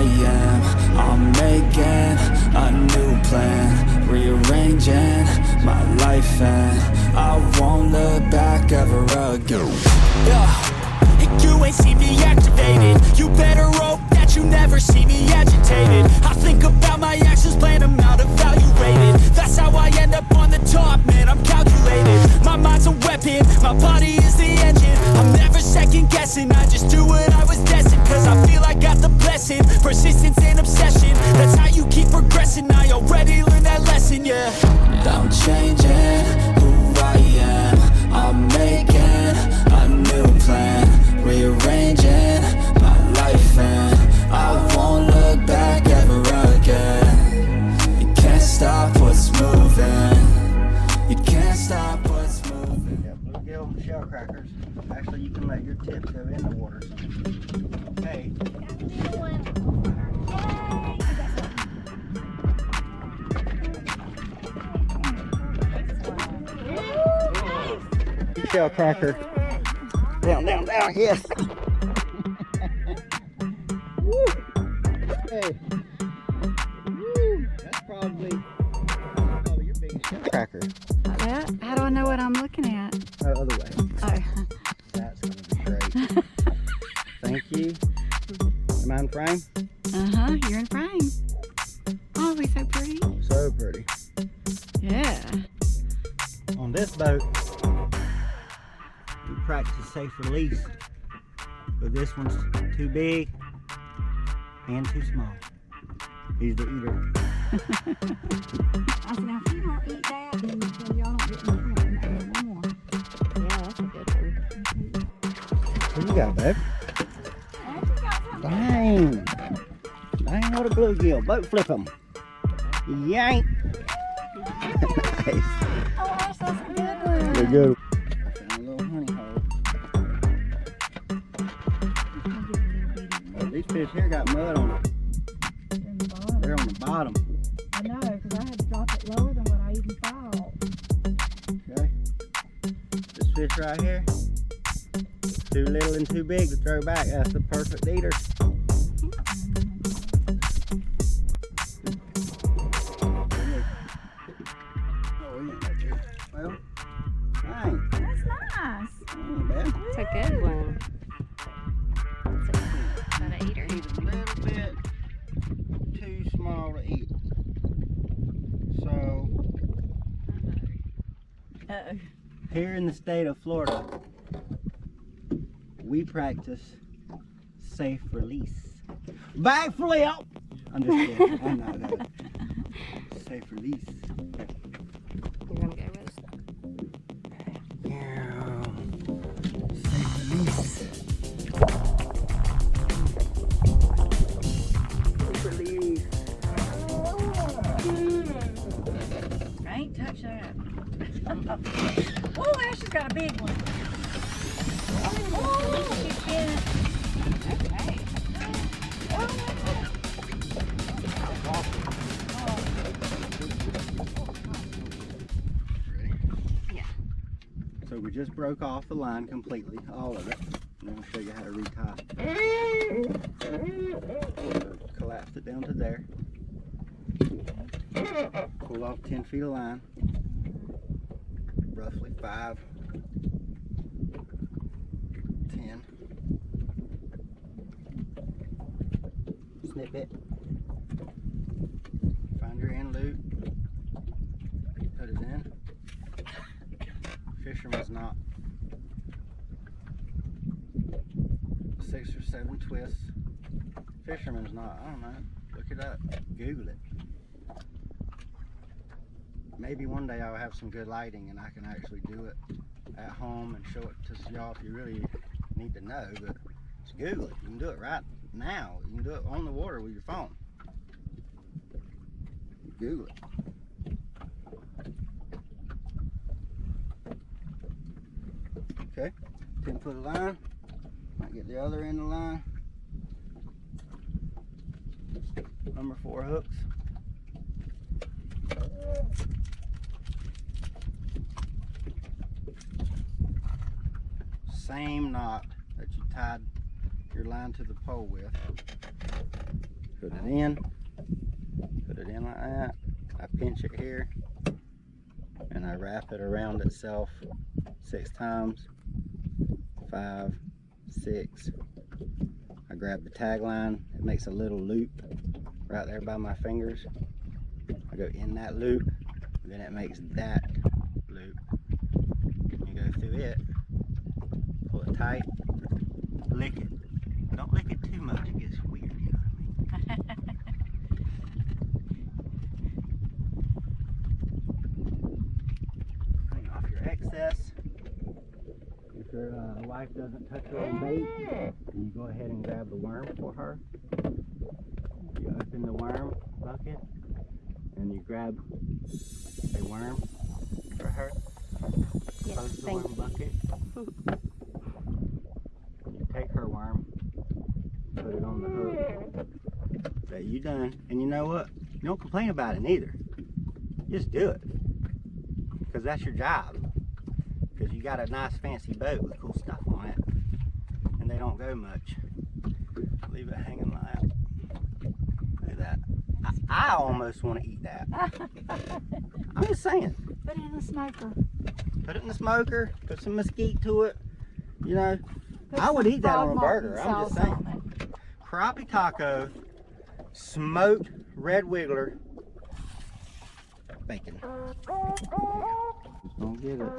I am. I'm making a new plan, rearranging my life, and I won't look back ever again. And you ain't see me activated. You better hope that you never see me agitated. I think about my actions, plan them out, evaluated. That's how I end up on the top, man, I'm calculated. My mind's a weapon, my body is the engine. I'm never second guessing, I just do what I was destined. Cause I feel I got the blessing, persistence and obsession. That's how you keep progressing, I already learned that lesson, yeah. I'm changing who I am. I'm making a new plan, rearranging my life, and I won't look back ever again. You can't stop what's moving. You can't stop what's moving. Yeah, bluegill shellcrackers. Actually, you can let your tips go in the water. Hey. Shellcracker. Down, yes. Woo. Hey. Woo. That's probably your biggest shellcracker. How do I know what I'm looking at? Oh, other way. Oh. That's going to be great. Thank you. Am I in frame? Uh-huh, you're in frame. Oh, he's so pretty. So pretty. Yeah. On this boat, we practice safe release, but this one's too big and too small. He's the eater. I said, now if you don't eat that, then y'all don't get no more. No more. Yeah, that's a good one. What you got, babe? Dang. Dang, what a bluegill. Boat flip him. Yank. Nice. Oh, Ash, that's a good one. They're good. I found a little honey hole. Oh, these fish here got mud on them. They're on the bottom. I know, because I had to drop it lower than what I even thought. Okay. This fish right here, too little and too big to throw back. That's the perfect eater. Well, dang. That's nice. Ain't bad. It's a good one. It's an eater. He's a little bit too small to eat. So, Uh-oh. here in the state of Florida, we practice safe release. Backflip! I'm just kidding. I know that. Safe release. You're gonna go with us. Yeah. Safe release. Safe release. I ain't touched that. Oh, Ash has got a big one. Oh, she's getting it. Okay. Yeah. So we just broke off the line completely, all of it. And I'm going to show you how to retie. So collapsed it down to there. Pull off 10 feet of line. Roughly 5, 10. Snip it. Find your end loop. Put it in. Fisherman's knot. 6 or 7 twists. Fisherman's knot. I don't know. Look it up. Google it. Maybe one day I'll have some good lighting and I can actually do it at home and show it to y'all if you really need to know. But just Google it. You can do it right now. You can do it on the water with your phone. Google it. Okay, 10 foot of line. Might get the other end of the line. Number 4 hooks. Same knot that you tied your line to the pole with. Put it in like that. I pinch it here and I wrap it around itself 6 times. 5, 6. I grab the tag line. It makes a little loop right there by my fingers. I go in that loop, then it makes that loop. You go through it, pull it tight, lick it. Don't lick it too much, it gets weird, you know what I mean? Clean off your excess. If your wife doesn't touch her on bait, you go ahead and grab the worm for her. You open the worm bucket and you grab a worm for her. Yes, Close the thank worm bucket. And you take her worm, put it on the hook. That you done. And you know what? You don't complain about it neither. Just do it. Because that's your job. Because you got a nice fancy boat with cool stuff on it. And they don't go much. Leave it hanging like that. Look at that. I almost want to eat that. I'm just saying. Put it in the smoker. Put it in the smoker, put some mesquite to it. You know, Put I would some eat that on a frog burger. martin I'm just sauce saying. on it. Crappie taco, smoked red wiggler, bacon. Just don't get it.